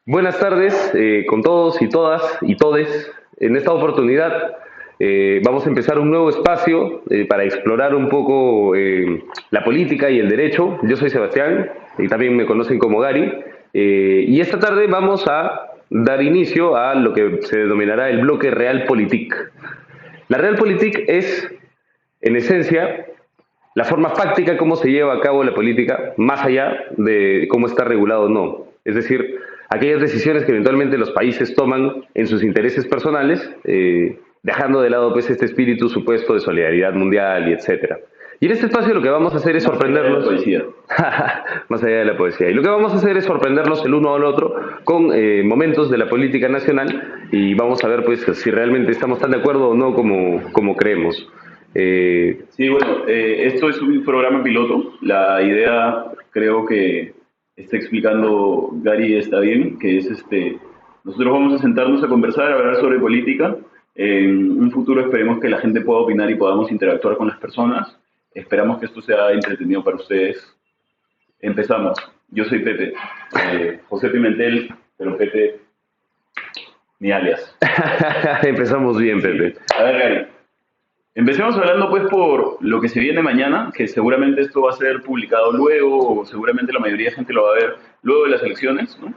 Buenas tardes con todos y todas y todes. En esta oportunidad vamos a empezar un nuevo espacio para explorar un poco la política y el derecho. Yo soy Sebastián y también me conocen como Gary. Y esta tarde vamos a dar inicio a lo que se denominará el bloque Realpolitik. La Realpolitik es, en esencia, la forma fáctica cómo se lleva a cabo la política, más allá de cómo está regulado o no. Es decir, aquellas decisiones que eventualmente los países toman en sus intereses personales, dejando de lado pues este espíritu supuesto de solidaridad mundial y etcétera. Y en este espacio lo que vamos a hacer es Más allá de la sorprendernos, poesía. más allá de la poesía. Y lo que vamos a hacer es sorprendernos el uno al otro con momentos de la política nacional y vamos a ver pues si realmente estamos tan de acuerdo o no como creemos. Eh, Sí, bueno, esto es un programa piloto. La idea, creo que está explicando Gary está bien, que es nosotros vamos a sentarnos a conversar, a hablar sobre política. En un futuro esperemos que la gente pueda opinar y podamos interactuar con las personas. Esperamos que esto sea entretenido para ustedes. Empezamos. Yo soy Pepe, José Pimentel, pero Pepe, mi alias. Empezamos bien, Sí. Pepe. A ver, Gary, empecemos hablando pues por lo que se viene mañana, que seguramente esto va a ser publicado luego, o seguramente la mayoría de gente lo va a ver luego de las elecciones, ¿no?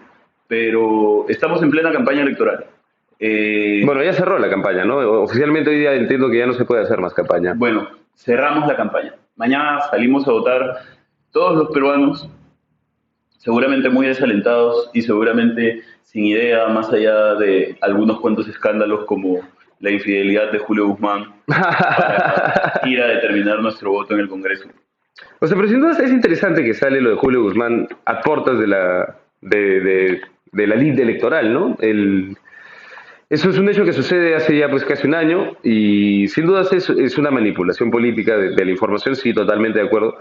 Pero estamos en plena campaña electoral. Bueno, Eh, ya cerró la campaña, ¿no? Oficialmente hoy día entiendo que ya no se puede hacer más campaña. bueno, cerramos la campaña. Mañana salimos a votar todos los peruanos, seguramente muy desalentados y seguramente sin idea, más allá de algunos cuantos escándalos como la infidelidad de Julio Guzmán, para ir a determinar nuestro voto en el Congreso. O sea, pero sin duda es interesante que sale lo de Julio Guzmán a puertas de la lid electoral, ¿no? Eso es un hecho que sucede hace ya pues casi un año y sin dudas es una manipulación política de la información, sí, totalmente de acuerdo.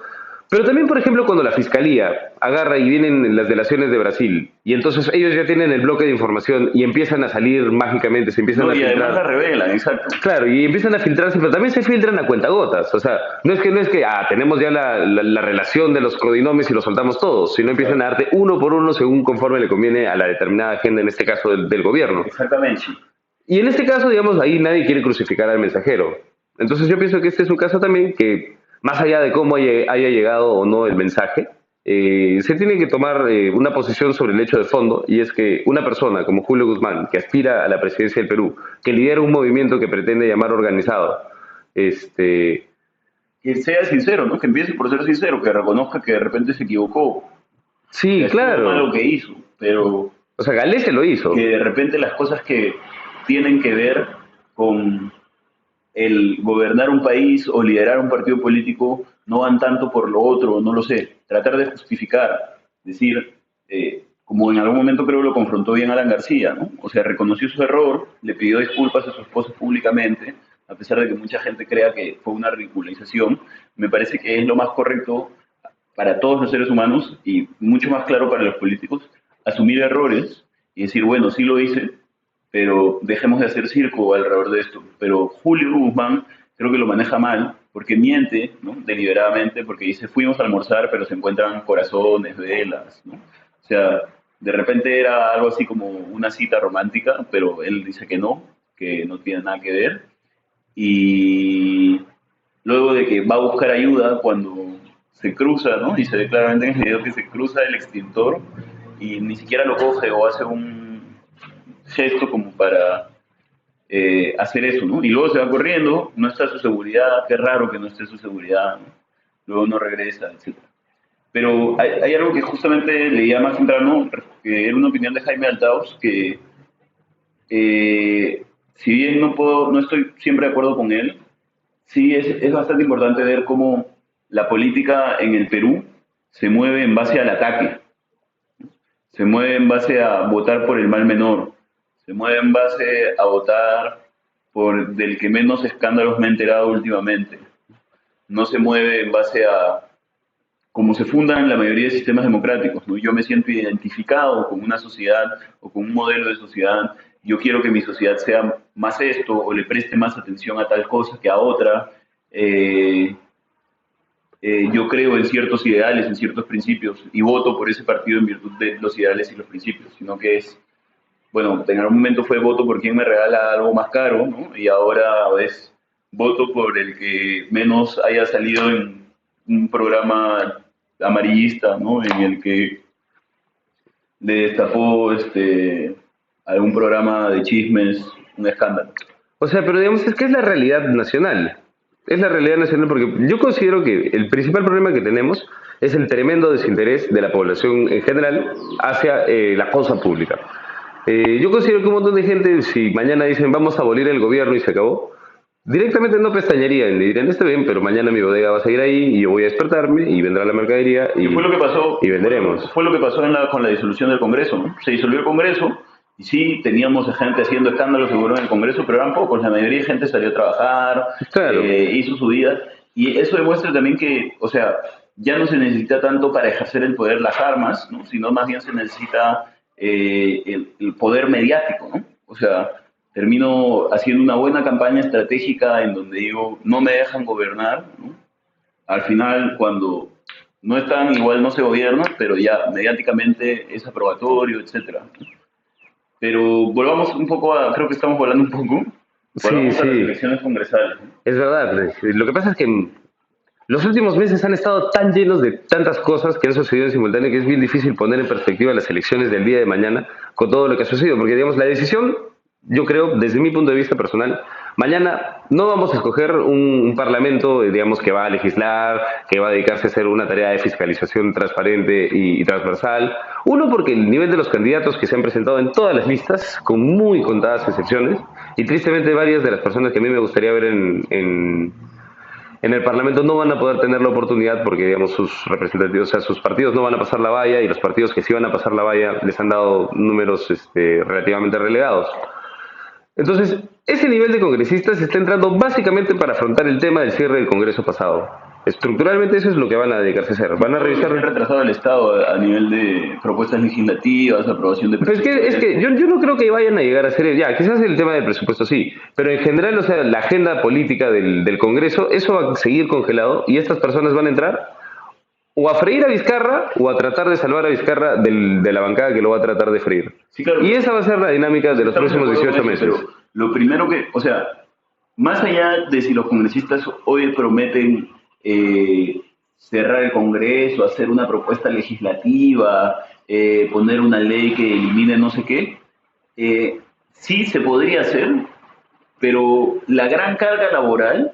Pero también, por ejemplo, cuando la fiscalía agarra y vienen las delaciones de Brasil y entonces ellos ya tienen el bloque de información y empiezan a salir mágicamente, se empiezan No, a y además la filtrar. revelan, exacto. Claro, y empiezan a filtrarse, pero también se filtran a cuentagotas. O sea, no es que tenemos ya la relación de los codinomes y los soltamos todos, sino empiezan a Claro, darte uno por uno según conforme le conviene a la determinada agenda, en este caso del gobierno. exactamente. Y en este caso, digamos, ahí nadie quiere crucificar al mensajero. Entonces yo pienso que este es un caso también que, más allá de cómo haya llegado o no el mensaje, se tiene que tomar una posición sobre el hecho de fondo, y es que una persona como Julio Guzmán, que aspira a la presidencia del Perú, que lidera un movimiento que pretende llamar organizado, este, Que sea sincero, ¿no? Que empiece por ser sincero, que reconozca que de repente se equivocó, que sí, estuvo mal claro, lo que hizo, pero o sea, Galés se lo que hizo. de repente las cosas que tienen que ver con el gobernar un país o liderar un partido político no van tanto por lo otro, no lo sé. Tratar de justificar, decir, como en algún momento creo lo confrontó bien Alan García, ¿no? O sea, reconoció su error, le pidió disculpas a su esposo públicamente, a pesar de que mucha gente crea que fue una ridiculización. Me parece que es lo más correcto para todos los seres humanos y mucho más claro para los políticos, asumir errores y decir, bueno, sí lo hice, pero dejemos de hacer circo alrededor de esto. Pero Julio Guzmán creo que lo maneja mal, porque miente, ¿no? Deliberadamente, porque dice, fuimos a almorzar, pero se encuentran corazones, velas, ¿no? O sea, de repente era algo así como una cita romántica, pero él dice que no tiene nada que ver. Y luego de que va a buscar ayuda cuando se cruza, ¿no? Y se ve claramente en el video que se cruza el extintor y ni siquiera lo coge o hace un gesto como para hacer eso, ¿no? Y luego se va corriendo, no está su seguridad, qué raro que no esté su seguridad, ¿no? Luego no regresa, etcétera. Pero hay algo que justamente leía más temprano, que era una opinión de Jaime Altaos, que si bien no estoy siempre de acuerdo con él, sí es bastante importante ver cómo la política en el Perú se mueve en base al ataque, se mueve en base a votar por el mal menor, se mueve en base a votar por del que menos escándalos me he enterado últimamente, no se mueve en base a cómo se fundan la mayoría de sistemas democráticos, ¿no? Yo me siento identificado con una sociedad o con un modelo de sociedad, yo quiero que mi sociedad sea más esto o le preste más atención a tal cosa que a otra, eh, yo creo en ciertos ideales, en ciertos principios, y voto por ese partido en virtud de los ideales y los principios, sino que es, bueno, en algún momento fue voto por quien me regala algo más caro, ¿no? Y ahora es voto por el que menos haya salido en un programa amarillista, ¿no? En el que le destapó algún programa de chismes, un escándalo. O sea, pero digamos, es que es la realidad nacional. Es la realidad nacional porque yo considero que el principal problema que tenemos es el tremendo desinterés de la población en general hacia la cosa pública. Yo considero que un montón de gente, si mañana dicen vamos a abolir el gobierno y se acabó, directamente no pestañearían, le dirían, está bien, pero mañana mi bodega va a seguir ahí y yo voy a despertarme y vendrá la mercadería Y fue lo que pasó, y venderemos. fue lo que pasó con la disolución del Congreso, ¿no? Se disolvió el Congreso y sí, teníamos gente haciendo escándalos seguro en el Congreso, pero eran pocos, la mayoría de gente salió a trabajar, Claro, hizo su vida, y eso demuestra también que, o sea, ya no se necesita tanto para ejercer el poder las armas, ¿no? Sino más bien se necesita el poder mediático, ¿no? O sea, termino haciendo una buena campaña estratégica en donde digo, no me dejan gobernar, ¿no? Al final, cuando no están, igual no se gobierna, pero ya mediáticamente es aprobatorio, etcétera. Pero volvamos un poco a, creo que estamos volando un poco, sí, volvamos a las sí, elecciones congresales, ¿no? es verdad. Lo que pasa es que los últimos meses han estado tan llenos de tantas cosas que han sucedido en simultáneo que es bien difícil poner en perspectiva las elecciones del día de mañana con todo lo que ha sucedido. Porque, digamos, la decisión, yo creo, desde mi punto de vista personal, mañana no vamos a escoger un parlamento, digamos, que va a legislar, que va a dedicarse a hacer una tarea de fiscalización transparente y transversal. Uno, porque el nivel de los candidatos que se han presentado en todas las listas, con muy contadas excepciones, y tristemente varias de las personas que a mí me gustaría ver en el Parlamento no van a poder tener la oportunidad porque, digamos, sus representativos, o sea, sus partidos no van a pasar la valla y los partidos que sí van a pasar la valla les han dado números relativamente relegados. Entonces, ese nivel de congresistas está entrando básicamente para afrontar el tema del cierre del Congreso pasado. Estructuralmente eso es lo que van a dedicarse a hacer. Van a Se ha revisar. retrasado el Estado a nivel de propuestas legislativas, aprobación de Pero es que yo no creo que vayan a llegar a ser, ya, quizás el tema del presupuesto sí, pero en general, o sea, la agenda política del Congreso, eso va a seguir congelado y estas personas van a entrar o a freír a Vizcarra o a tratar de salvar a Vizcarra de la bancada que lo va a tratar de freír. Sí, claro, Y esa va a ser la dinámica de los estamos de próximos acuerdo 18 con eso, meses. pero lo primero que, o sea, más allá de si los congresistas hoy prometen cerrar el Congreso, hacer una propuesta legislativa, poner una ley que elimine no sé qué, sí se podría hacer, pero la gran carga laboral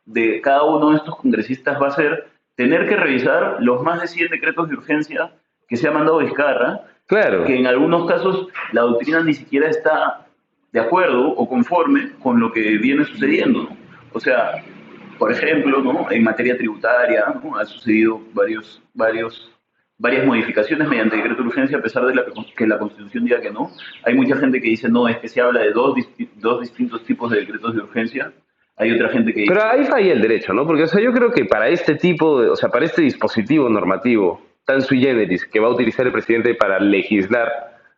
de cada uno de estos congresistas va a ser tener que revisar los más de 100 decretos de urgencia que se ha mandado Vizcarra, Claro. que en algunos casos la doctrina ni siquiera está de acuerdo o conforme con lo que viene sucediendo, ¿no? O sea, por ejemplo, ¿no? En materia tributaria, ¿no? Ha sucedido varias modificaciones mediante decreto de urgencia, a pesar de que la Constitución diga que no. Hay mucha gente que dice, no, es que se habla de dos distintos tipos de decretos de urgencia. Hay otra gente que dice, Pero ahí falla el derecho, ¿no? Porque, o sea, yo creo que para este tipo, o sea, para este dispositivo normativo tan sui generis que va a utilizar el presidente para legislar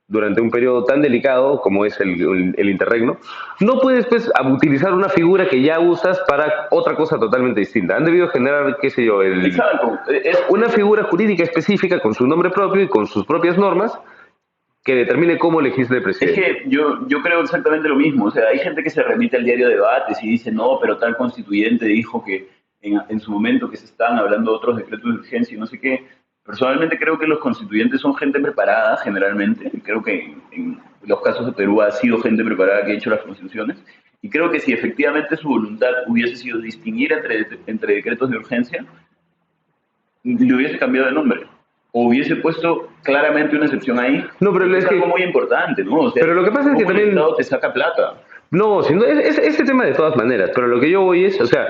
durante un periodo tan delicado como es el interregno, no puedes, pues, utilizar una figura que ya usas para otra cosa totalmente distinta. Han debido generar, qué sé yo, exacto, una figura jurídica específica con su nombre propio y con sus propias normas que determine cómo legisla el es presidente. que yo creo exactamente lo mismo. O sea, hay gente que se remite al diario de debates y dice, no, pero tal constituyente dijo que en su momento que se estaban hablando de otros decretos de urgencia y no sé qué. Personalmente creo que los constituyentes son gente preparada generalmente. Creo que en los casos de Perú ha sido gente preparada que ha hecho las constituciones. Y creo que si efectivamente su voluntad hubiese sido distinguir entre decretos de urgencia, le hubiese cambiado de nombre. O hubiese puesto claramente una excepción ahí. No, pero Es es que, algo muy importante, ¿no? O sea, pero lo que pasa es que ¿cómo el también, Estado te saca plata? no, si no, ese tema de todas maneras, pero lo que yo voy es, o sea,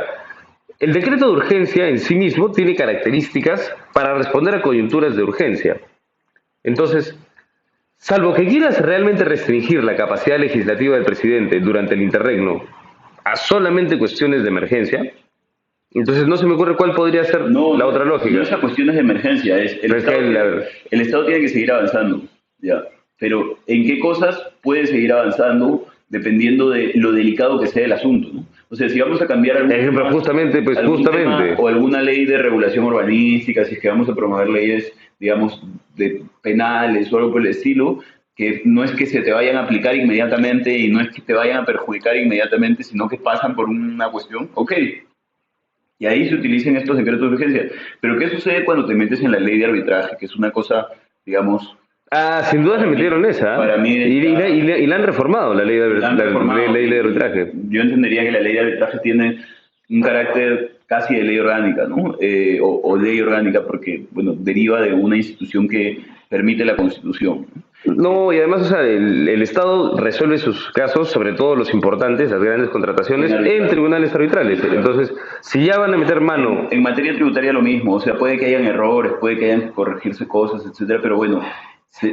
el decreto de urgencia en sí mismo tiene características para responder a coyunturas de urgencia. Entonces, salvo que quieras realmente restringir la capacidad legislativa del presidente durante el interregno a solamente cuestiones de emergencia, entonces no se me ocurre cuál podría ser No, la otra no lógica. es a cuestiones de emergencia, Pero es que el Estado tiene que seguir avanzando, ya. Pero ¿en qué cosas puede seguir avanzando dependiendo de lo delicado que sea el asunto, ¿no? O sea, si vamos a cambiar Pero justamente, pues algún tema justamente. o alguna ley de regulación urbanística, si es que vamos a promover leyes, digamos, de penales o algo por el estilo, que no es que se te vayan a aplicar inmediatamente y no es que te vayan a perjudicar inmediatamente, sino que pasan por una cuestión, ok, y ahí se utilicen estos decretos de urgencia. Pero ¿qué sucede cuando te metes en la ley de arbitraje? Que es una cosa, digamos, Ah, sin duda se metieron esa. para mí Y la han reformado, la ley la han reformado. ley de arbitraje. Yo entendería que la ley de arbitraje tiene un carácter casi de ley orgánica, ¿no? O ley orgánica, porque, bueno, deriva de una institución que permite la Constitución. No, y además, o sea, el Estado resuelve sus casos, sobre todo los importantes, las grandes contrataciones, en tribunales arbitrales. Entonces, si ya van a meter mano. En materia tributaria lo mismo, o sea, puede que hayan errores, puede que hayan que corregirse cosas, etcétera, pero bueno,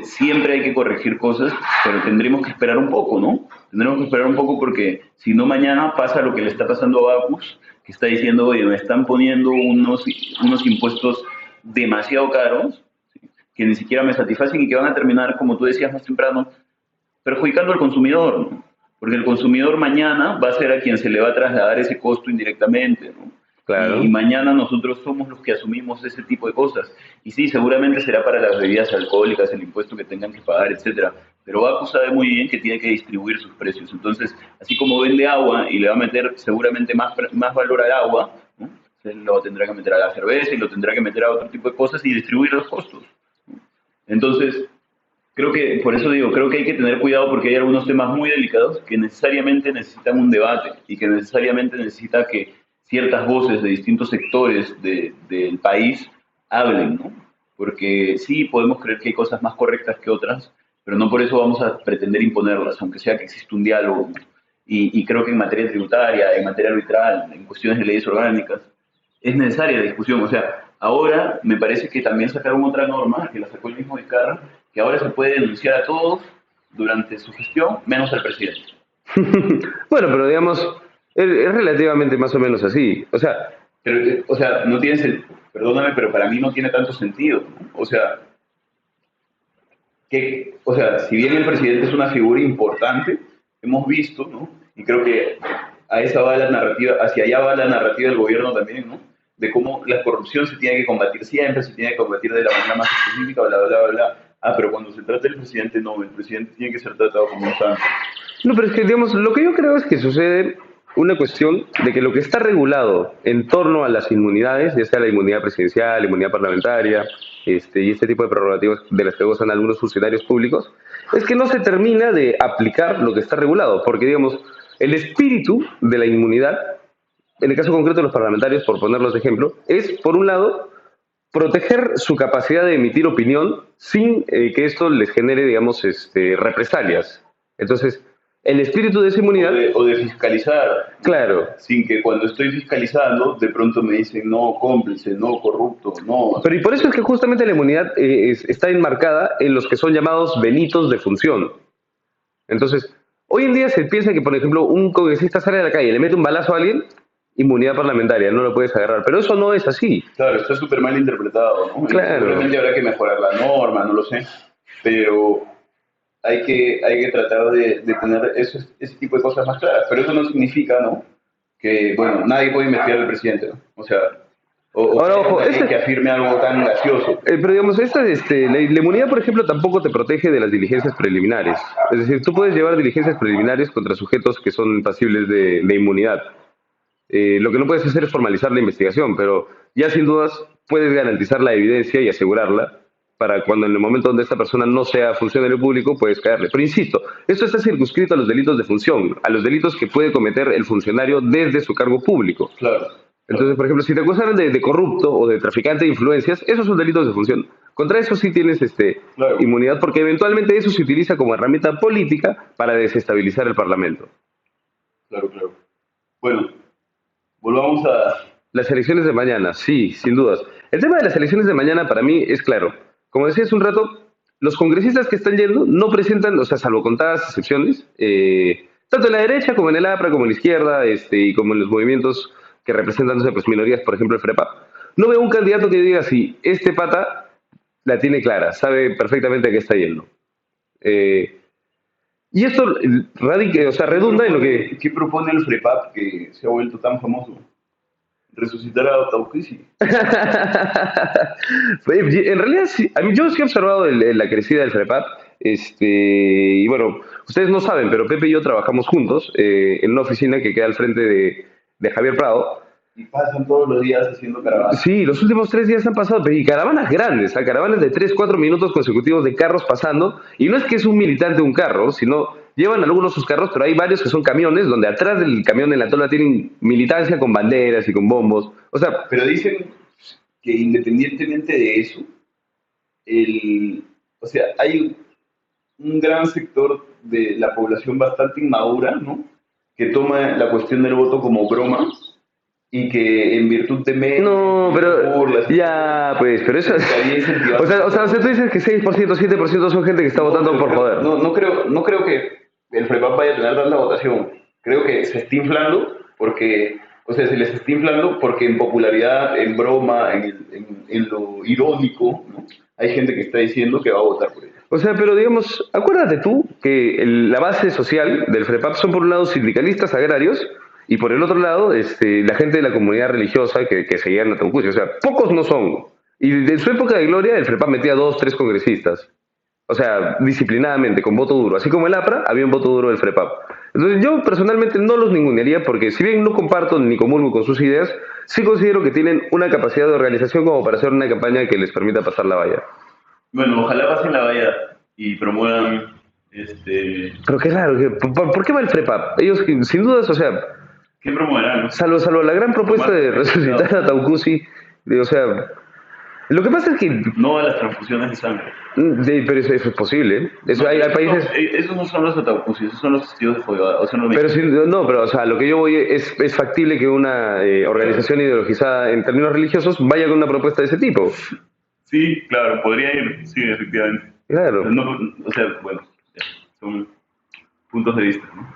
siempre hay que corregir cosas, pero tendremos que esperar un poco, ¿no? Tendremos que esperar un poco porque si no mañana pasa lo que le está pasando a Bacus, que está diciendo, oye, me están poniendo unos impuestos demasiado caros, que ni siquiera me satisfacen y que van a terminar, como tú decías más temprano, perjudicando al consumidor, ¿no? Porque el consumidor mañana va a ser a quien se le va a trasladar ese costo indirectamente, ¿no? Claro. Y mañana nosotros somos los que asumimos ese tipo de cosas. Y sí, seguramente será para las bebidas alcohólicas, el impuesto que tengan que pagar, etcétera. Pero Baco sabe muy bien que tiene que distribuir sus precios. Entonces, así como vende agua y le va a meter seguramente más valor al agua, ¿no? Se lo tendrá que meter a la cerveza y lo tendrá que meter a otro tipo de cosas y distribuir los costos. Entonces, creo que, por eso digo, creo que hay que tener cuidado porque hay algunos temas muy delicados que necesariamente necesitan un debate y que necesariamente necesita que ciertas voces de distintos sectores del país hablen, ¿no? Porque sí, podemos creer que hay cosas más correctas que otras, pero no por eso vamos a pretender imponerlas, aunque sea que exista un diálogo, ¿no? Y creo que en materia tributaria, en materia arbitral, en cuestiones de leyes orgánicas, es necesaria la discusión. O sea, ahora me parece que también sacaron otra norma, que la sacó el mismo Vizcarra, que ahora se puede denunciar a todos durante su gestión, menos al presidente. Bueno, pero digamos, es relativamente más o menos así. O sea, Pero, o sea, no tiene, perdóname, pero para mí no tiene tanto sentido, ¿no? O sea, o sea, si bien el presidente es una figura importante, hemos visto, ¿no? Y creo que a esa va la narrativa, hacia allá va la narrativa del gobierno también, ¿no? De cómo la corrupción se tiene que combatir siempre, se tiene que combatir de la manera más específica, bla, bla, bla, bla. Ah, pero cuando se trata del presidente, no, el presidente tiene que ser tratado como un santo. no, pero es que, digamos, lo que yo creo es que sucede una cuestión de que lo que está regulado en torno a las inmunidades, ya sea la inmunidad presidencial, la inmunidad parlamentaria, y este tipo de prerrogativas de las que gozan algunos funcionarios públicos, es que no se termina de aplicar lo que está regulado, porque, digamos, el espíritu de la inmunidad, en el caso concreto de los parlamentarios, por ponerlos de ejemplo, es, por un lado, proteger su capacidad de emitir opinión sin que esto les genere, digamos, represalias. Entonces, el espíritu de esa inmunidad. O de fiscalizar. Claro. Sin que cuando estoy fiscalizando, de pronto me dicen no cómplice, no corrupto, no. Pero y por eso es que justamente la inmunidad está enmarcada en los que son llamados delitos de función. Entonces, hoy en día se piensa que, por ejemplo, un congresista sale a la calle y le mete un balazo a alguien, inmunidad parlamentaria, no lo puedes agarrar. Pero eso no es así. Claro, está súper mal interpretado, ¿no? Claro. Seguramente habrá que mejorar la norma, no lo sé. Pero hay que tratar de tener ese tipo de cosas más claras. Pero eso no significa, ¿no? Que, bueno, nadie puede investigar al presidente, ¿no? O sea, ahora, ojo, que afirme algo tan gracioso. Pero digamos, la inmunidad, por ejemplo, tampoco te protege de las diligencias preliminares. Es decir, tú puedes llevar diligencias preliminares contra sujetos que son pasibles de inmunidad. Lo que no puedes hacer es formalizar la investigación, pero ya sin dudas puedes garantizar la evidencia y asegurarla para cuando en el momento donde esta persona no sea funcionario público, puedes caerle. Pero insisto, esto está circunscrito a los delitos de función, a los delitos que puede cometer el funcionario desde su cargo público. Claro. Entonces, por ejemplo, si te acusaran de corrupto o de traficante de influencias, esos son delitos de función. Contra eso sí tienes claro, inmunidad, porque eventualmente eso se utiliza como herramienta política para desestabilizar el Parlamento. Claro, claro. Bueno, volvamos a las elecciones de mañana, sí, sin dudas. El tema de las elecciones de mañana para mí es claro. Como decía hace un rato, los congresistas que están yendo no presentan, o sea, salvo contadas excepciones, tanto en la derecha como en el APRA, como en la izquierda, y como en los movimientos que representan, no sé, pues minorías, por ejemplo, el FREPA. No veo un candidato que diga si este pata la tiene clara, sabe perfectamente a qué está yendo. Y esto radica, o sea, redunda en lo que... ¿Qué propone el FREPAP que se ha vuelto tan famoso? Resucitar a Tauquisi. En realidad, sí, a mí, yo sí he observado la crecida del FREPAP, y bueno, ustedes no saben, pero Pepe y yo trabajamos juntos en una oficina que queda al frente de Javier Prado. Y pasan todos los días haciendo caravanas. Sí, los últimos 3 días han pasado, pero y caravanas grandes, caravanas de 3, 4 minutos consecutivos de carros pasando, y no es que es un militante un carro, sino llevan algunos sus carros, pero hay varios que son camiones, donde atrás del camión en la tola tienen militancia con banderas y con bombos. O sea, Pero dicen que independientemente de eso, o sea, hay un gran sector de la población bastante inmadura, ¿no? Que toma la cuestión del voto como broma y que en virtud de memes, no, pero burlas, ya, pues, pero eso se es... estaría incentivando. O sea, tú dices que 6%, 7% son gente que está votando pero por joder. no creo que el FREPAP vaya a tener tanta votación. Creo que se está inflando porque, o sea, se les está inflando porque en popularidad, en broma, en lo irónico, ¿no? Hay gente que está diciendo que va a votar por ellos. O sea, pero digamos, acuérdate tú que la base social del FREPAP son por un lado sindicalistas agrarios y por el otro lado la gente de la comunidad religiosa que seguían a Taucusi. O sea, pocos no son. Y en su época de gloria el FREPAP metía 2, 3 congresistas. O sea, disciplinadamente, con voto duro. Así como el APRA, había un voto duro del FREPAP. Entonces yo personalmente no los ningunearía porque si bien no comparto ni comulgo con sus ideas, sí considero que tienen una capacidad de organización como para hacer una campaña que les permita pasar la valla. Bueno, ojalá pasen la valla y promuevan Pero qué raro, ¿por qué va el FREPAP? Ellos, sin dudas, o sea, ¿qué promoverán? ¿No? salvo la gran propuesta de resucitar a Taucusi, o sea, lo que pasa es que, No a las transfusiones de sangre. pero eso es posible, ¿eh? Eso, No, hay países, esos no son los ataucusis, esos son los testigos de Jehová, o sea, no pero no, pero, o sea, lo que yo voy es factible que una organización ideologizada en términos religiosos vaya con una propuesta de ese tipo. Sí, claro, podría ir, sí, efectivamente. Claro, No, o sea, bueno, ya, son puntos de vista, ¿no?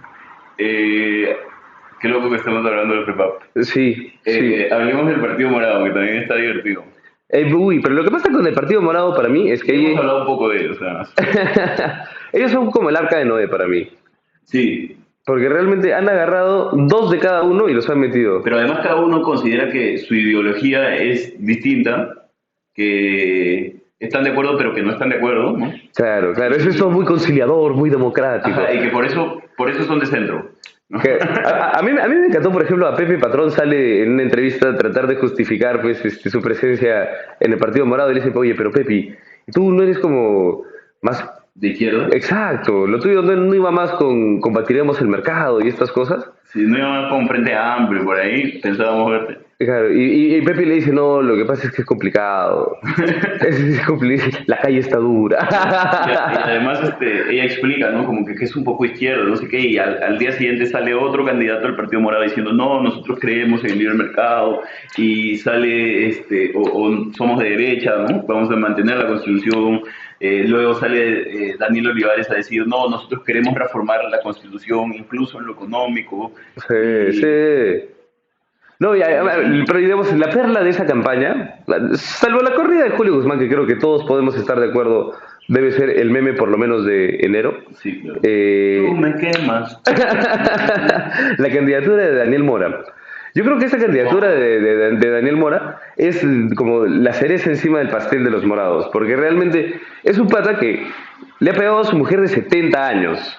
Qué loco que estamos hablando del FREPAP. sí, sí. Hablemos del Partido Morado, que también está divertido. Uy, pero lo que pasa con el Partido Morado para mí es que Hemos hablado un poco de ellos, además. ellos son como el arca de Noé para mí. Sí, Porque realmente han agarrado 2 de cada uno y los han metido. pero además cada uno considera que su ideología es distinta, que están de acuerdo pero que no están de acuerdo, ¿no? Claro, claro, eso es todo muy conciliador, muy democrático. Ajá, y que por eso son de centro, ¿no? A mí me encantó, por ejemplo, a Pepe Patrón sale en una entrevista a tratar de justificar pues, su presencia en el Partido Morado y le dice, oye, pero Pepe, tú no eres como más... De izquierda. Exacto, lo tuyo no iba más con combatiremos el mercado y estas cosas. Si no iba con Frente Amplio por ahí, pensábamos verte. Claro, y Pepe le dice, no, lo que pasa es que es complicado. La calle está dura. Y además ella explica, ¿no? Como que es un poco izquierda, no sé qué, y al día siguiente sale otro candidato del Partido Morado diciendo, no, nosotros creemos en el libre mercado, y sale, o somos de derecha, ¿no? Vamos a mantener la Constitución. Luego sale Daniel Olivares a decir, no, nosotros queremos reformar la Constitución, incluso en lo económico. Sí, sí. No, pero digamos, la perla de esa campaña, salvo la corrida de Julio Guzmán, que creo que todos podemos estar de acuerdo, debe ser el meme por lo menos de enero. Sí, claro. Eh, Tú me quemas. la candidatura de Daniel Mora. Yo creo que esa candidatura de Daniel Mora es como la cereza encima del pastel de los morados, porque realmente es un pata que le ha pegado a su mujer de 70 años.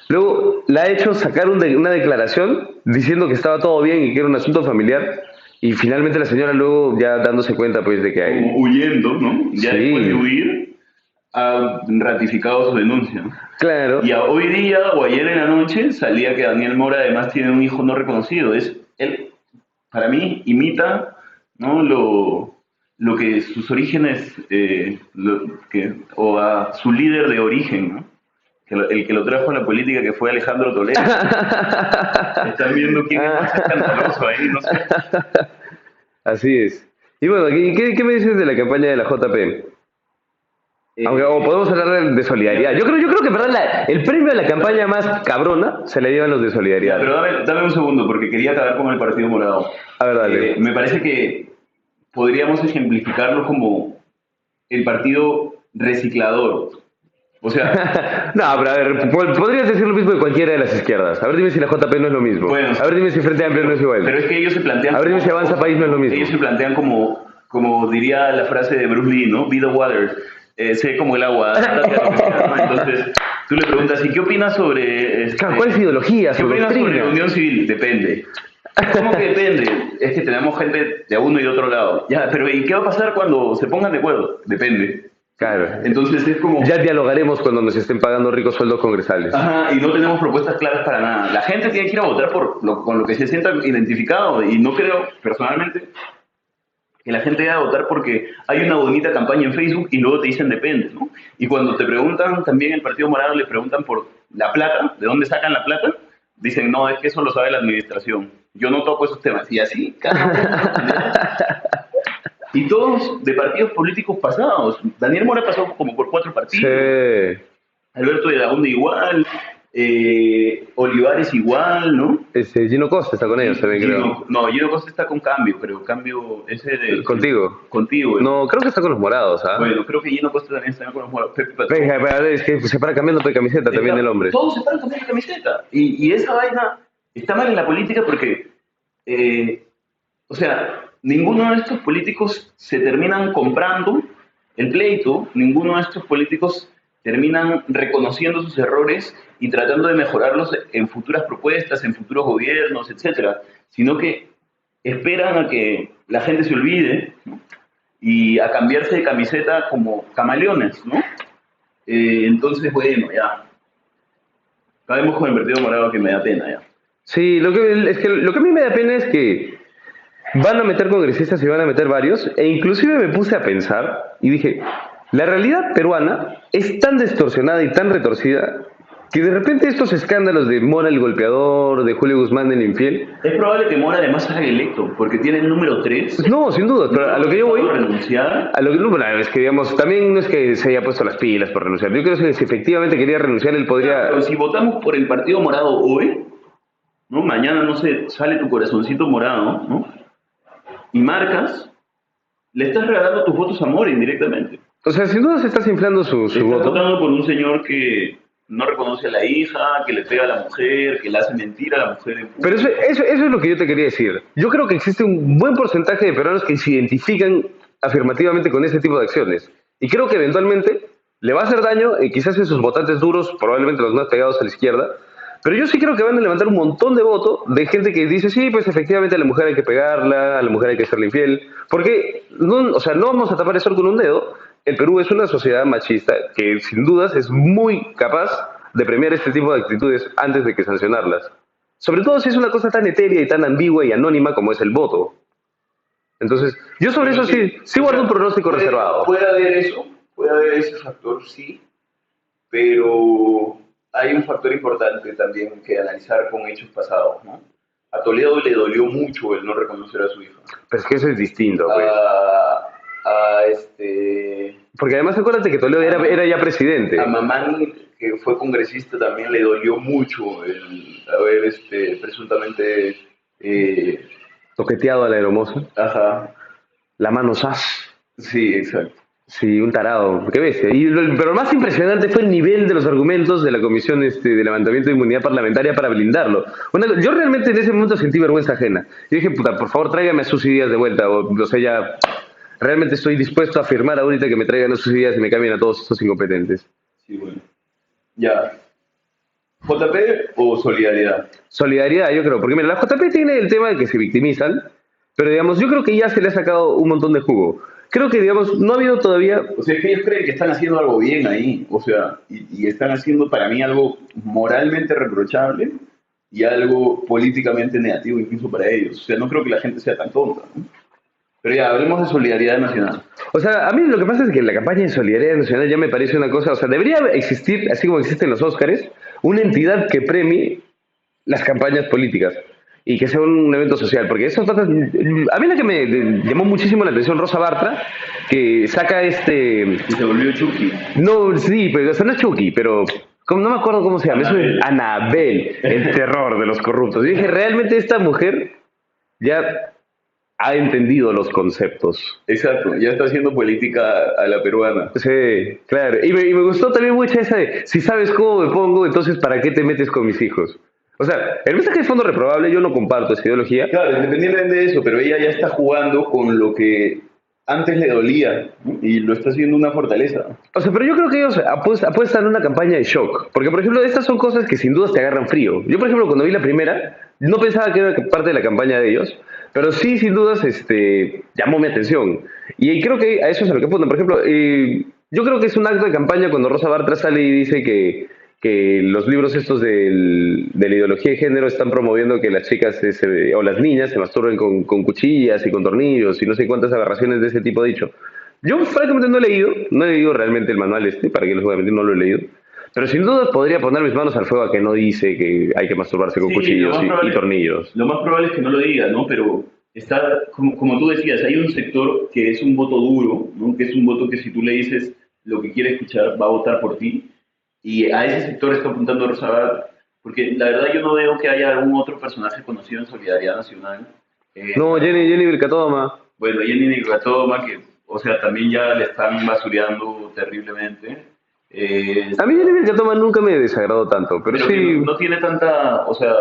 Luego la ha hecho sacar una declaración diciendo que estaba todo bien y que era un asunto familiar. Y finalmente la señora luego ya dándose cuenta pues de que hay... Como huyendo, ¿no? Ya Sí. después de huir, ha ratificado su denuncia, ¿no? Claro. Y hoy día o ayer en la noche salía que Daniel Mora además tiene un hijo no reconocido. Él, para mí, imita, ¿no? lo que sus orígenes, o a su líder de origen, ¿no? El que lo trajo a la política, que fue Alejandro Toledo. Están viendo quién es más escandaloso ahí, no sé. Así es. Y bueno, ¿qué me dices de la campaña de la JP? Aunque o podemos hablar de solidaridad. Yo creo que en verdad el premio a la campaña más cabrona se le llevan los de solidaridad. Pero dame un segundo, porque quería acabar con el Partido Morado. A ver, dale. Me parece que podríamos ejemplificarlo como el partido reciclador, O sea, No, pero a ver, podrías decir lo mismo de cualquiera de las izquierdas. A ver, dime si la JP no es lo mismo. bueno, A ver, dime si Frente Amplio no es igual. pero es que ellos se plantean A ver, dime si Avanza País no es lo mismo. ellos se plantean como diría la frase de Bruce Lee, ¿no? Be the water, sé como el agua, adáptate a lo que sea, ¿no? Entonces, tú le preguntas, ¿y qué opinas sobre... Claro, ¿cuál es su ideología, ¿Qué su opinas sobre la doctrina? unión civil? Depende. ¿Cómo que depende? Es que tenemos gente de uno y de otro lado. Ya, pero ¿y qué va a pasar cuando se pongan de acuerdo? Depende. Claro. Entonces es como... Ya dialogaremos cuando nos estén pagando ricos sueldos congresales. Ajá, y no tenemos propuestas claras para nada. La gente tiene que ir a votar con lo que se sienta identificado y no creo, personalmente, que la gente vaya a votar porque hay una bonita campaña en Facebook y luego te dicen depende, ¿no? Y cuando te preguntan, también el Partido Morado le preguntan por la plata, ¿de dónde sacan la plata? Dicen, no, es que eso lo sabe la administración. Yo no toco esos temas. Y así, cada uno. Y todos de partidos políticos pasados. Daniel Mora pasó como por 4 partidos. Sí. Alberto de la Hunde igual. Olivares igual, ¿no? Gino Costa está con ellos también, creo. No, Gino Costa está con Cambio, pero Cambio ese de... ¿Contigo? Contigo. No, creo que está con los morados, ¿ah? Bueno, creo que Gino Costa también está con los morados. Venga, es que se para cambiando de camiseta también el hombre. Todos se paran cambiando de camiseta. Y esa vaina está mal en la política porque, o sea, ninguno de estos políticos se terminan comprando el pleito, ninguno de estos políticos terminan reconociendo sus errores y tratando de mejorarlos en futuras propuestas, en futuros gobiernos, etcétera, sino que esperan a que la gente se olvide, ¿no? Y a cambiarse de camiseta como camaleones, ¿no? Entonces, bueno, ya. Acabemos con el Partido Morado que me da pena, ya. Sí, lo que a mí me da pena es que van a meter congresistas y van a meter varios, e inclusive me puse a pensar y dije, la realidad peruana es tan distorsionada y tan retorcida que de repente estos escándalos de Mora el golpeador, de Julio Guzmán el infiel... Es probable que Mora además salga electo, porque tiene el número 3. No, sin duda, pero a lo que yo voy... ¿Renunciar? A lo que, bueno, es que digamos, también no es que se haya puesto las pilas por renunciar. Yo creo que si efectivamente quería renunciar, él podría... Pero si votamos por el Partido Morado hoy, ¿no? Mañana, no sé, sale tu corazoncito morado, ¿no? Y marcas, le estás regalando tus votos a Mora indirectamente. O sea, sin duda se está inflando su Estás voto. votando por un señor que no reconoce a la hija, que le pega a la mujer, que le hace mentir a la mujer. Pero eso es lo que yo te quería decir. Yo creo que existe un buen porcentaje de peruanos que se identifican afirmativamente con ese tipo de acciones. Y creo que eventualmente le va a hacer daño, quizás en sus votantes duros, probablemente los más pegados a la izquierda, pero yo sí creo que van a levantar un montón de voto de gente que dice, sí, pues efectivamente a la mujer hay que pegarla, a la mujer hay que serle infiel, porque no, o sea, no vamos a tapar el sol con un dedo. El Perú es una sociedad machista que sin dudas es muy capaz de premiar este tipo de actitudes antes de que sancionarlas. Sobre todo si es una cosa tan etérea y tan ambigua y anónima como es el voto. Entonces, yo sobre eso sí guardo un pronóstico reservado. Puede haber ese factor, sí, pero hay un factor importante también que analizar con hechos pasados, ¿no? A Toledo le dolió mucho el no reconocer a su hija. Pero es que eso es distinto, pues. Porque además acuérdate que Toledo era ya presidente. A Mamani, que fue congresista, también le dolió mucho el haber presuntamente toqueteado a la hermosa. Ajá. La mano sas. Sí, exacto. Sí, un tarado, qué bestia. Pero lo más impresionante fue el nivel de los argumentos de la Comisión de Levantamiento de Inmunidad Parlamentaria para blindarlo. Yo realmente en ese momento sentí vergüenza ajena. Y dije, puta, por favor tráigame a sus ideas de vuelta. O sea, ya realmente estoy dispuesto a firmar ahorita que me traigan a sus ideas y me cambien a todos estos incompetentes. Sí, bueno. Ya. ¿JP o solidaridad? Solidaridad, yo creo. Porque mira, la JP tiene el tema de que se victimizan, pero digamos, yo creo que ya se le ha sacado un montón de jugo. Creo que, digamos, no ha habido todavía... O sea, es que ellos creen que están haciendo algo bien ahí. O sea, y están haciendo para mí algo moralmente reprochable y algo políticamente negativo incluso para ellos. O sea, no creo que la gente sea tan tonta, ¿no? Pero ya, hablemos de solidaridad nacional. O sea, a mí lo que pasa es que la campaña de solidaridad nacional ya me parece una cosa... O sea, debería existir, así como existen los Óscares, una entidad que premie las campañas políticas y que sea un evento social, porque eso trata... A mí la que me llamó muchísimo la atención, Rosa Bartra, que saca Y se volvió Chucky. No, sí, pero o sea, no es Chucky, pero no me acuerdo cómo se llama, eso es Anabel, el terror de los corruptos. Yo dije, realmente esta mujer ya ha entendido los conceptos. Exacto, ya está haciendo política a la peruana. Sí, claro. Y me gustó también mucho esa de, si sabes cómo me pongo, entonces ¿para qué te metes con mis hijos? O sea, el mensaje de fondo reprobable, yo no comparto esa ideología. Claro, independientemente de eso, pero ella ya está jugando con lo que antes le dolía, ¿no? Y lo está haciendo una fortaleza. O sea, pero yo creo que ellos apuestan en una campaña de shock. Porque, por ejemplo, estas son cosas que sin dudas te agarran frío. Yo, por ejemplo, cuando vi la primera, no pensaba que era parte de la campaña de ellos, pero sí, sin dudas, llamó mi atención. Y creo que a eso es a lo que apuntan. Por ejemplo, yo creo que es un acto de campaña cuando Rosa Bartra sale y dice que los libros estos de la ideología de género están promoviendo que las chicas o las niñas se masturben con cuchillas y con tornillos y no sé cuántas aberraciones de ese tipo ha dicho. Yo francamente no he leído realmente el manual para que les voy a mentir, no lo he leído. Pero sin duda podría poner mis manos al fuego a que no dice que hay que masturbarse con Sí, cuchillos y tornillos. lo más probable es que no lo diga, ¿no? Pero está, como tú decías, hay un sector que es un voto duro, ¿no? Que es un voto que si tú le dices lo que quiere escuchar, va a votar por ti. Y a ese sector está apuntando Rosa Bartra, porque la verdad yo no veo que haya algún otro personaje conocido en Solidaridad Nacional. No, Jenny Vilcatoma. Bueno, Jenny Nicotoma, que, o sea, también ya le están basureando terriblemente. A mí Jenny Vilcatoma nunca me desagradó tanto, pero Pero que sí. no tiene tanta, o sea,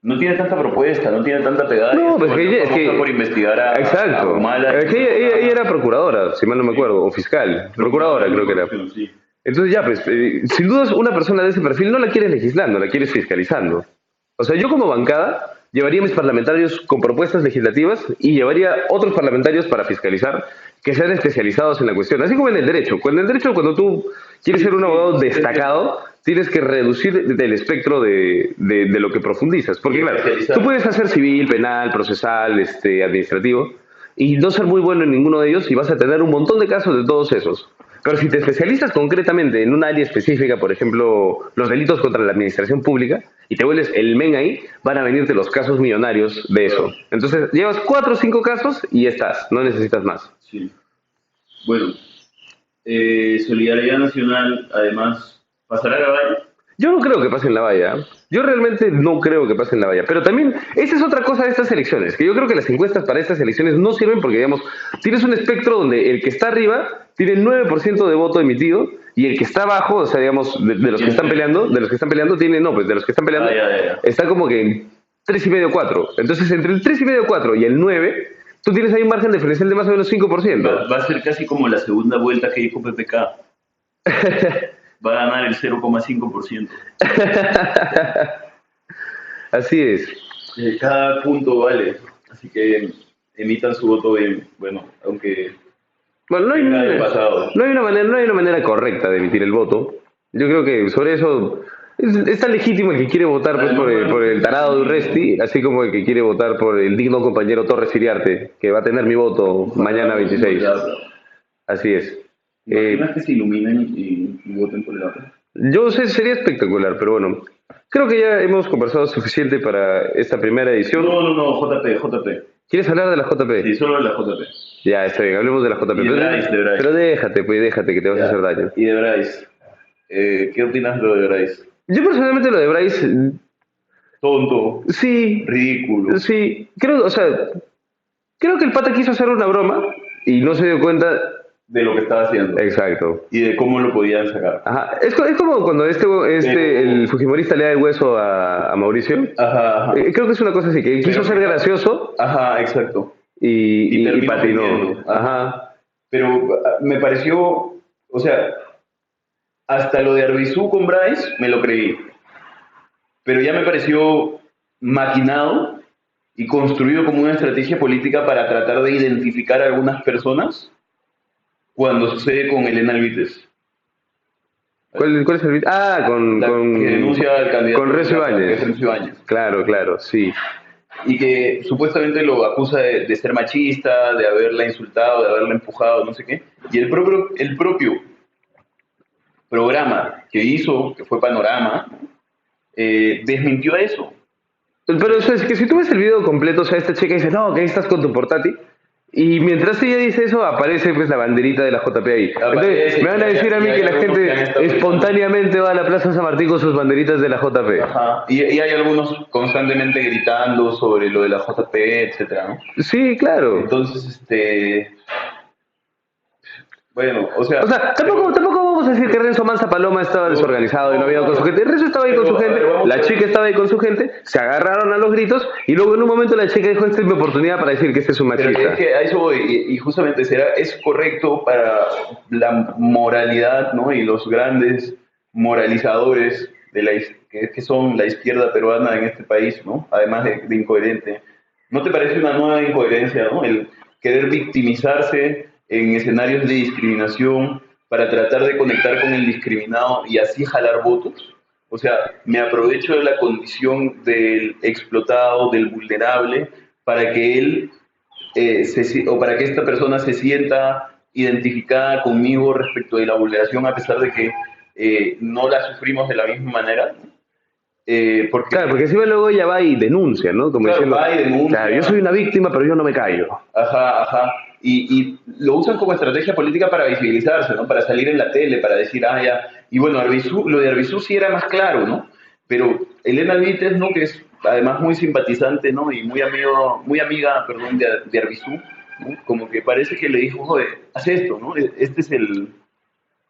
no tiene tanta propuesta, no tiene tanta pegada. Y No, se pues que volvió ella, es famosa que. por investigar a Exacto. Humala. Es que ella era procuradora, si mal no me Sí, acuerdo, o fiscal. Procuradora, creo que era. corrupción, sí. Entonces ya, pues, sin duda una persona de ese perfil no la quieres legislando, la quieres fiscalizando. O sea, yo como bancada llevaría a mis parlamentarios con propuestas legislativas y llevaría otros parlamentarios para fiscalizar que sean especializados en la cuestión. Así como en el derecho. Cuando en el derecho, cuando tú quieres ser un abogado destacado, tienes que reducir el espectro de lo que profundizas. Porque claro, tú puedes hacer civil, penal, procesal, administrativo, y no ser muy bueno en ninguno de ellos y vas a tener un montón de casos de todos esos. Pero si te especializas concretamente en un área específica, por ejemplo, los delitos contra la administración pública, y te vuelves el men ahí, van a venirte los casos millonarios de eso. Entonces, llevas 4 o 5 casos y ya estás, no necesitas más. Sí. Bueno, Solidaridad Nacional, además, pasará a la valla. Yo no creo que pase en la valla. Yo realmente no creo que pase en la valla. Pero también, esa es otra cosa de estas elecciones, que yo creo que las encuestas para estas elecciones no sirven porque, digamos, tienes un espectro donde el que está arriba tiene 9% de voto emitido y el que está abajo, o sea, digamos, de los que están peleando, tiene, no, pues de los que están peleando, Ya. está como que en 3,5, 4. Entonces, entre el 3,5, 4 y el 9, tú tienes ahí un margen diferencial de más o menos 5%. Va a ser casi como la segunda vuelta que dijo PPK. Va a ganar el 0,5%. Así es. Cada punto vale. Así que emitan su voto bien. Bueno, aunque Bueno, venga del pasado. no hay una manera correcta de emitir el voto. Yo creo que sobre eso es tan legítimo el que quiere votar pues, por el tarado de Urresti, así como el que quiere votar por el digno compañero Torres Iriarte, que va a tener mi voto mañana 26. Así es. ¿Imaginas que se iluminen y voten por el otro? Yo sé, sería espectacular, pero bueno, creo que ya hemos conversado suficiente para esta primera edición. No, JP. ¿Quieres hablar de la JP? Sí, solo de la JP. Ya, está bien, hablemos de la JP. Y de Bryce. Pero déjate, que te vas a hacer daño. Y de Bryce. ¿Qué opinas de lo de Bryce? Yo personalmente lo de Bryce, Tonto, sí, ridículo. sí, creo que el pata quiso hacer una broma y no se dio cuenta. De lo que estaba haciendo. Exacto. Y de cómo lo podían sacar. Ajá. Es como cuando el fujimorista le da el hueso a Mauricio. Ajá. Creo que es una cosa así, que quiso ser gracioso. Ajá, exacto. Y patinó. Ofendiendo. Ajá. Pero me pareció, o sea, hasta lo de Arbizu con Bryce me lo creí. Pero ya me pareció maquinado y construido como una estrategia política para tratar de identificar a algunas personas cuando sucede con Elena Albites. ¿Cuál es el video? Que denuncia al candidato. Con Recio Ibáñez. Claro, sí. Y que supuestamente lo acusa de ser machista, de haberla insultado, de haberla empujado, no sé qué. Y el propio programa que hizo, que fue Panorama, desmintió a eso. Pero o sea, es que si tú ves el video completo, o sea, esta chica dice, no, que ahí estás con tu portátil. Y mientras ella dice eso, aparece pues la banderita de la JP ahí. Entonces, me van a decir a mí que la gente espontáneamente va a la Plaza San Martín con sus banderitas de la JP. Ajá. Y hay algunos constantemente gritando sobre lo de la JP, etcétera, ¿no? Sí, claro. Entonces, bueno, o sea, O sea, tampoco vamos a decir que Renzo Manza Paloma estaba desorganizado y no había ido con su gente. Renzo estaba ahí con su gente, la chica estaba ahí con su gente, se agarraron a los gritos y luego en un momento la chica dijo, esta es mi oportunidad para decir que este es un pero machista. es que a eso voy, y justamente es correcto para la moralidad, ¿no? Y los grandes moralizadores que son la izquierda peruana en este país, ¿no? Además de incoherente. ¿No te parece una nueva incoherencia, ¿no? El querer victimizarse en escenarios de discriminación para tratar de conectar con el discriminado y así jalar votos. O sea, me aprovecho de la condición del explotado, del vulnerable, para que él o para que esta persona se sienta identificada conmigo respecto de la vulneración, a pesar de que no la sufrimos de la misma manera. Claro, porque encima luego ella va y denuncia, ¿no? Como claro, diciendo, va y denuncia. Claro, yo soy una víctima, pero yo no me callo. Ajá, ajá. Y lo usan como estrategia política para visibilizarse, ¿no? Para salir en la tele, para decir, ah, ya. Y bueno, lo de Arbizu sí era más claro, ¿no? Pero Elena Vites, ¿no? Que es además muy simpatizante, ¿no? Y muy amiga, perdón, de Arbizu, ¿no? Como que parece que le dijo, joder, haz esto, ¿no?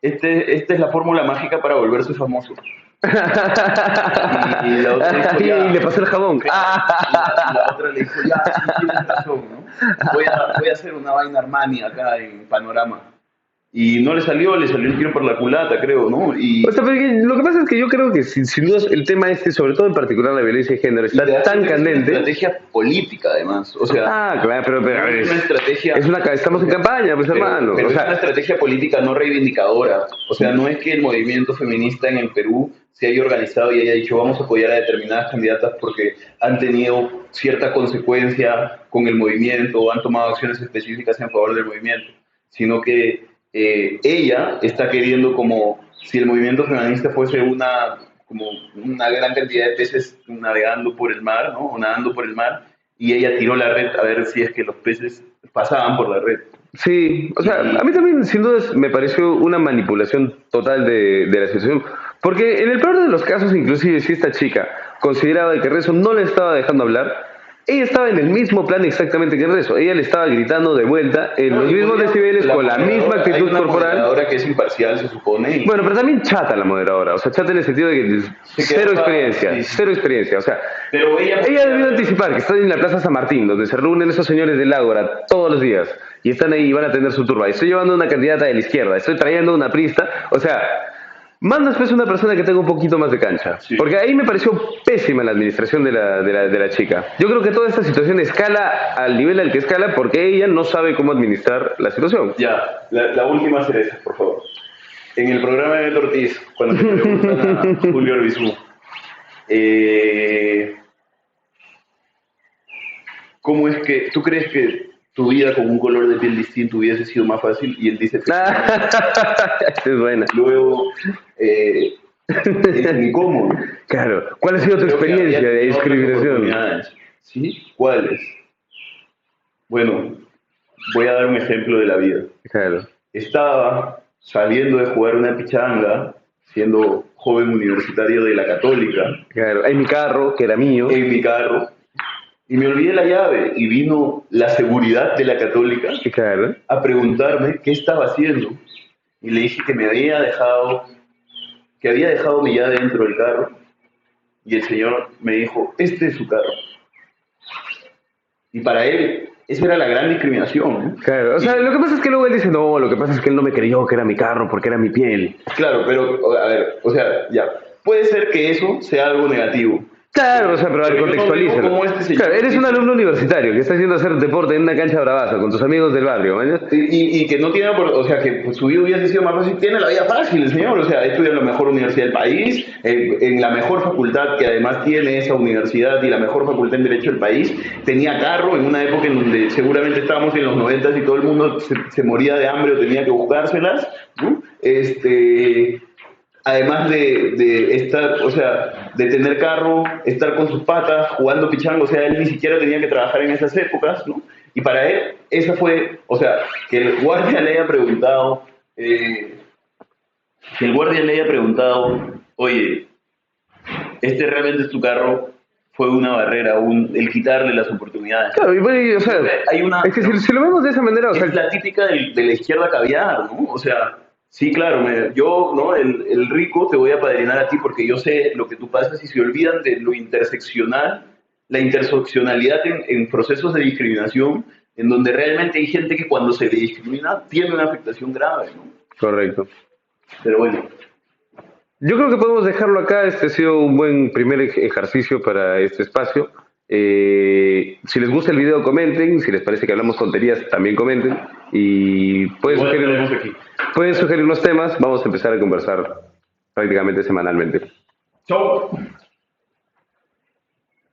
Esta es la fórmula mágica para volverse famoso. Y la otra dijo, ya. Y le pasó el jabón. Y la otra le dijo, ya, sí, tienes razón, ¿no? Voy a hacer una vaina Armani acá en Panorama. Y no le salió el tiro por la culata, creo, ¿no? O sea, porque lo que pasa es que yo creo que sin duda el tema sobre todo en particular la violencia de género, está tan candente. Es una estrategia política, además. O sea, claro, pero a ver, es una estrategia. Estamos en campaña, pues hermano. Pero o sea, es una estrategia política no reivindicadora. O sea, no es que el movimiento feminista en el Perú se haya organizado y haya dicho vamos a apoyar a determinadas candidatas porque han tenido cierta consecuencia con el movimiento o han tomado acciones específicas en favor del movimiento, sino que ella está queriendo como si el movimiento feminista fuese como una gran cantidad de peces navegando por el mar, ¿no? O nadando por el mar, y ella tiró la red a ver si es que los peces pasaban por la red. Sí, o sea, a mí también sin duda me pareció una manipulación total de la situación, porque en el peor de los casos, inclusive si esta chica consideraba que Renzo no le estaba dejando hablar, ella estaba en el mismo plan exactamente que Renzo, ella le estaba gritando de vuelta en los mismos decibeles, con la misma actitud corporal. Ahora que es imparcial, se supone. Bueno, pero también chata la moderadora, o sea, chata en el sentido de que cero experiencia, o sea, pero ella debió anticipar que está en la Plaza San Martín, donde se reúnen esos señores del Ágora todos los días, y están ahí y van a tener su turba. Estoy llevando una candidata de la izquierda, estoy trayendo una prista, o sea, mandas pues una persona que tenga un poquito más de cancha, sí. Porque ahí me pareció pésima la administración de la chica. Yo creo que toda esta situación escala al nivel al que escala porque ella no sabe cómo administrar la situación. Ya, la última cereza, por favor. En el programa de Beto Ortiz, cuando le preguntan a Julio Arbizu, ¿cómo es que tú crees que tu vida con un color de piel distinto hubiese sido más fácil? Y él dice, es buena. Luego, es incómodo. Claro, ¿cuál ha sido tu experiencia de discriminación? ¿Sí? ¿Cuáles? Bueno, voy a dar un ejemplo de la vida. Claro. Estaba saliendo de jugar una pichanga, siendo joven universitario de la Católica. Claro, en mi carro, que era mío. En mi carro. Y me olvidé la llave y vino la seguridad de la Católica a preguntarme qué estaba haciendo. Y le dije que había dejado mi llave dentro del carro. Y el señor me dijo, este es su carro. Y para él, esa era la gran discriminación. Claro, o sea, lo que pasa es que luego él dice, no, lo que pasa es que él no me creyó que era mi carro porque era mi piel. Claro, pero, a ver, o sea, ya, puede ser que eso sea algo negativo. Claro, o sea, pero contextualízalo. No claro, eres un alumno universitario que está haciendo hacer deporte en una cancha bravaza con tus amigos del barrio, ¿no? Y que no tiene, o sea, que pues, su vida hubiese sido más fácil. Tiene la vida fácil el señor, o sea, estudia en la mejor universidad del país, en la mejor facultad que además tiene esa universidad y la mejor facultad en Derecho del país. Tenía carro en una época en donde seguramente estábamos en los 90 y todo el mundo se moría de hambre o tenía que buscárselas, ¿no? Además de estar, o sea, de tener carro, estar con sus patas, jugando pichanga, o sea, él ni siquiera tenía que trabajar en esas épocas, ¿no? Y para él, esa fue, o sea, que el guardia le haya preguntado, oye, este realmente es tu carro, fue una barrera, el quitarle las oportunidades. Claro, y bueno, o sea, Hay una, es que si lo vemos de esa manera, o sea, es la típica de la izquierda caviar, ¿no? O sea, sí, claro, yo, ¿no? El rico te voy a padrinar a ti porque yo sé lo que tú pasas y se olvidan de lo interseccional, la interseccionalidad en procesos de discriminación, en donde realmente hay gente que cuando se le discrimina tiene una afectación grave, ¿no? correcto. Pero bueno, Yo creo que podemos dejarlo acá. Este ha sido un buen primer ejercicio para este espacio. Si les gusta el video, comenten. Si les parece que hablamos tonterías, también comenten. Y igual estaremos aquí. pueden sugerir unos temas. Vamos a empezar a conversar prácticamente semanalmente. Chau.